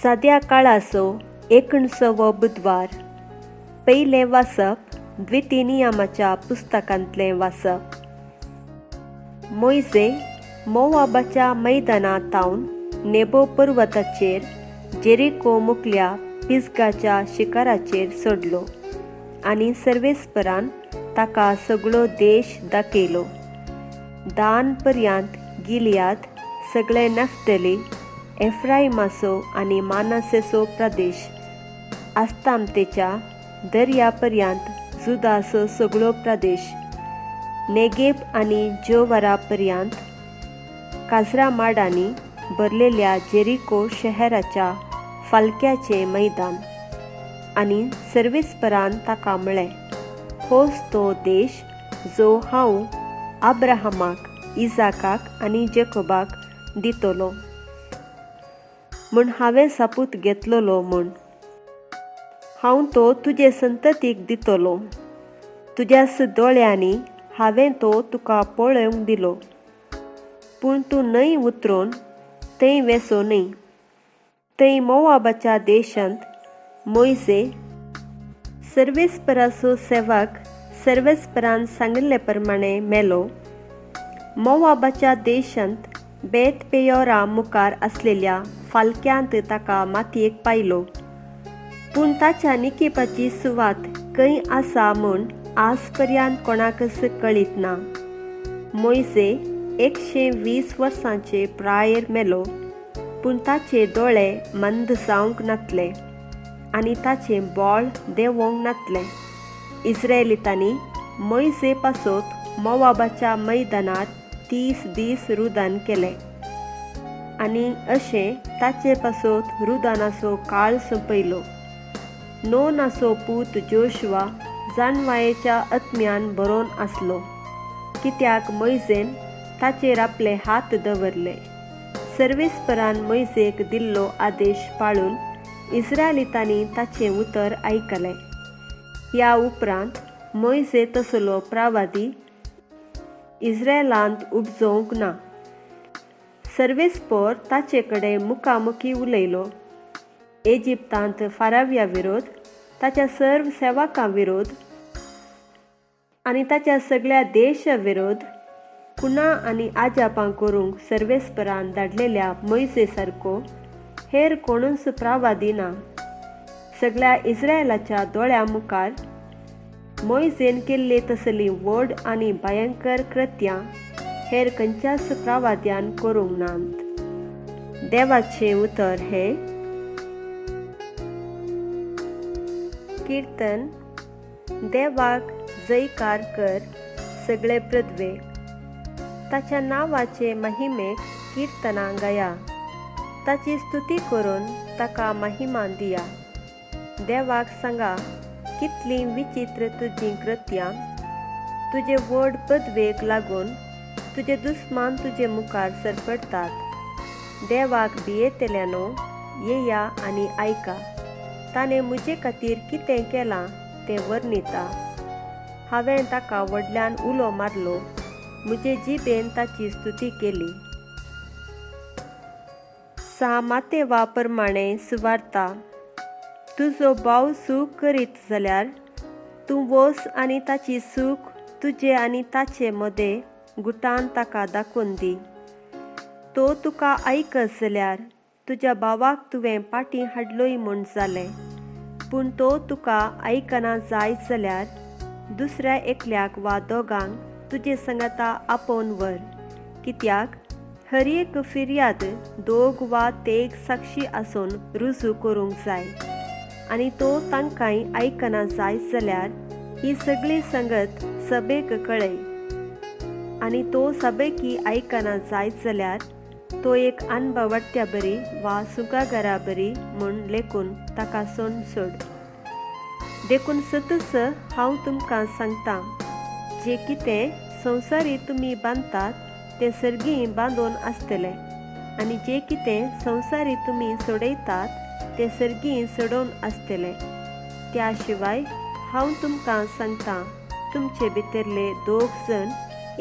साद्या काळाचो 19वो बुधवार. पयलें वाचप द्वितीनियमाच्या पुस्तकांतलें वाचप. मोइजे मोवाबाच्या मैदानांतावन नेबो पर्वताचेर जेरिको मुखल्या पिसगाच्या शिकाराचेर सोडलो आनी सर्वेस्परान ताका सगळो देश दाखयलो. दान पर्यंत गिलियाद, सगळे नफ्तली, एफ्राइमाचो आनी मानासेचो प्रदेश, आस्तामतेच्या दर्यापर्यंत जुदाचो सगळो प्रदेश, नेगेब आनी जोवरापर्यंत, काजरा माडांनी भरलेल्या जेरिको शहराच्या फालक्याचे मैदान. आनी सर्वेस्परान ताका म्हळें, होच तो देश जो हांव अब्राहमाक, इजाकाक आनी जेकोबाक दितलो म्हूण हांवें सापूत घेतलोलो म्हूण. हांव तो तुजे संततीक दितलो. तुज्याच दोळ्यांनी हांवें तो तुका पळोवंक दिलो. पूण तूं न्हय उतरून थंय वेचो न्हय. थंय मोवाबाच्या देशांत मोइजे सर्वेस्पराचो सेवक सर्वेस्परान सांगिल्ले प्रमाणे मेलो. मोवाबाच्या देशांत बेत पेयोरा मुखार आसलेल्या फालक्यांत ताका मातयेक पायलो. पूण ताच्या निकेपाची सुवात खंय आसा म्हूण आज पर्यंत कोणाकच कळीत ना. मोइजे 120 वर्सांचे प्रायर मेलो, पूण ताचे दोळे मंद जावंक नातले आनी ताचें बोळ देंवोंक नातलें. इस्रायेलीतांनी मोइजे पासत मोवाबाच्या मैदानांत 30 दीस रुदान केलें आनी अशें ताचे पासत रुदानाचो काळ सोंपयलो. नोनाचो पूत जोशुआ जानवायेच्या आत्म्यान भरोवन आसलो, कित्याक मोइजेन ताचेर आपले हात दवरले. सर्वेस्परान मोइजेक दिल्लो आदेश पाळून इस्रायलीतांनी ताचें उतर आयकलें. ह्या उपरांत मोइजे तसलो प्रवादी इस्रायेलांत उपजोवंक ना. सर्वेस्पर ताचे कडेन मुखामुखी उलयलो. इजिप्तांत फाराव्या विरोध, ताच्या सर्व सेवकां विरोध आनी ताच्या सगळ्या देशा विरोध खुना आनी आजापां करूंक सर्वेस्परान धाडलेल्या मोइजे सारको हेर कोणूच प्रवादी ना. सगळ्या इस्रायेलाच्या दोळ्या मुखार मोइजेन केल्ली तसली व्हड आनी भयंकर कृत्यां हेर खंयच्याच प्रवाद्यान करूंक नात. देवाचें उतर हे. कीर्तन. देवाक जयकार कर सगळे पृथ्वे. ताच्या नांवाचे महिमेक कीर्तनां गाया. ताची स्तुती करून ताका महिमा दिया. देवाक सांगा, कितली विचित्र तुजीं कृत्यां. तुजे व्हड पदवेक लागून तुजे दुस्मान तुजे मुखार सरपडटात. देवाक भियेतल्यानो येया आनी आयका. ताणें म्हजे खातीर कितें केलां तें वर्णिता. हांवें ताका व्हडल्यान उलो मारलो. म्हजे जिबेन ताची स्तुती केली. सामातेवा प्रमाणें सुवार्ता. तुजो भाव सूख करीत जाल्यार तूं वच आनी ताची सूख तुजे आनी ताचे मदें गुटान ताका दाखोवन दी. तो तुका आयकत जाल्यार तुज्या भावाक तुवें फाटीं हाडलोय म्हूण जालें. पूण तो तुका आयकना जायत जाल्यार दुसऱ्या एकल्याक वा दोगांक तुजे संगता आपोवन व्हर. कित्याक हर एक फिर्याद 2 वा 3 साक्षी आसून रुजू करूंक जाय. आनी तो तांकांय आयकना जायत जाल्यार ही सगळी संगत सभेक कळय. आनी तो सभेकी आयकना जायत जाल्यार तो एक अनभवट्या बरी वा सुगागरा बरी म्हूण लेखून ताका सोन सोड. देखून सतस हांव तुमकां सांगतां, जे कितें संवसारी तुमी बांदतात तें सर्गीं बांदून आसतलें, आनी जे कितें संवसारी तुमी सोडयतात तें सर्गीं सोडून आसतलें. त्या शिवाय हांव तुमकां सांगतां, तुमचे भितरले 2 जण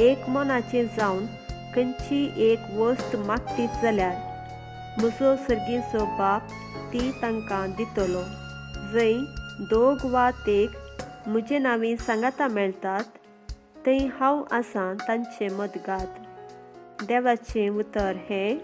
एक मनाचे जावन खंयची एक वस्त मागतीत जाल्यार म्हजो सर्गीचो बाप ती तांकां दितलो. जंय 2 वा 3 म्हजे नांवी सांगाता मेळटात थंय हांव आसां तांचे मदगात. देवाचें उतर हें